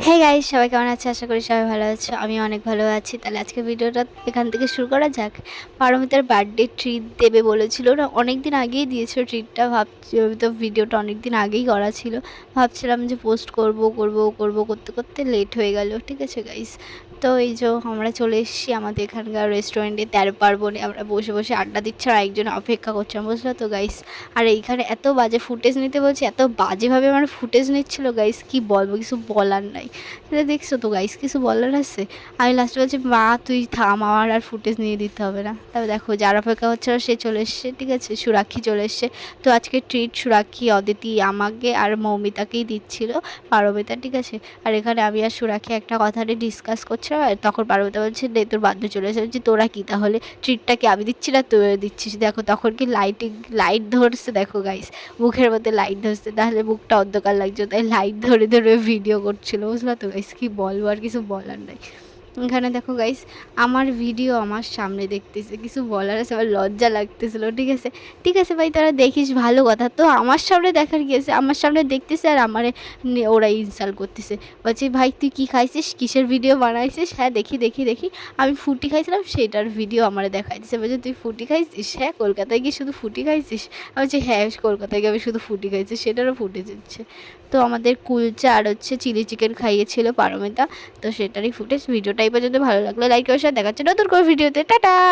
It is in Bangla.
হে গাইস, সবাই কেমন আছে? আশা করি সবাই ভালো আছো। আমি অনেক ভালো আছি। তাহলে আজকে ভিডিওটা এখান থেকে শুরু করা যাক। পারমিতার বার্থডে ট্রিট দেবে বলেছিল, ওরা অনেক দিন আগেই দিয়েছিল ট্রিটটা। ভাবছি তো ভিডিওটা অনেক দিন আগেই করা ছিল, ভাবছিলাম যে পোস্ট করব করতে করতে লেট হয়ে গেল। ঠিক আছে গাইস, তো এই যে আমরা চলে এসেছি আমাদের এখানকার রেস্টুরেন্টে 13 পার্বণে। আমরা বসে বসে আড্ডা দিচ্ছি আর একজন অপেক্ষা করছিলাম, বুঝলো তো গাইস। আর এইখানে এত বাজে ফুটেজ নিতে বলছি, এত বাজেভাবে আমার ফুটেজ নিচ্ছিলো গাইস, কি বলবো, কিছু বলার নাই। এটা দেখছো তো গাইস, কিছু বলার আছে? আমি লাস্টে বলছি, মা তুই থাম, আমার আর ফুটেজ নিয়ে দিতে হবে না। তবে দেখো, যার অপেক্ষা হচ্ছিল সে চলে এসছে। ঠিক আছে, সুরাক্ষী চলে এসছে। তো আজকে ট্রিট সুরাক্ষী, অদিতি আমাকে আর মৌমিতাকেই দিচ্ছিল, পারমিতা। ঠিক আছে, আর এখানে আমি আর সুরাক্ষী একটা কথা নিয়ে ডিসকাস করছিলাম, আর তখন পারমিতা বলছে নে তোর বান্ধব চলে এসে। বলছি তোরা কি তাহলে, ট্রিটটা কি আমি দিচ্ছি না তুই দিচ্ছিস? দেখো তখন কি লাইট ধরছে, দেখো গাইস, মুখের মধ্যে লাইট ধরছে, তাহলে মুখটা অন্ধকার লাগছে, তাই লাইট ধরে ধরে ভিডিও করছিল, বুঝলো তো গাইস। কি বলবো, আর কিছু বলার নাই। এখানে দেখো গাইস, আমার ভিডিও আমার সামনে দেখতেছে, কিছু বলার আছে, আমার লজ্জা লাগতেছিল। ঠিক আছে, ঠিক আছে ভাই, তারা দেখিস, ভালো কথা। তো আমার সামনে দেখার কি আছে, আমার সামনে দেখতেছে আর আমারে ওরা ইনসাল্ট করতেছে। বলছে ভাই তুই কি খাইছিস, কিসের ভিডিও বানাইছিস? হ্যাঁ দেখি দেখি দেখি, আমি ফুটি খাইছিলাম সেটার ভিডিও আমার দেখাইতেছে। বলছে তুই ফুটি খাইছিস? হ্যাঁ, কলকাতায় গিয়ে শুধু ফুটি খাইছিস? আমি বলছি হ্যাঁ, কলকাতায় গিয়ে আমি শুধু ফুটি খাইছি, সেটারও ফুটে দিচ্ছে। তো আমাদের কুলচা আর চিলি চিকেন খাইয়েছিল পারমিতা, তো সেটারই ফুটেজ। ভিডিওটা এই পর্যন্ত ভালো লাগলে লাইক করে শেয়ার, দেখা হচ্ছে নতুন করে ভিডিওতে। টাটা।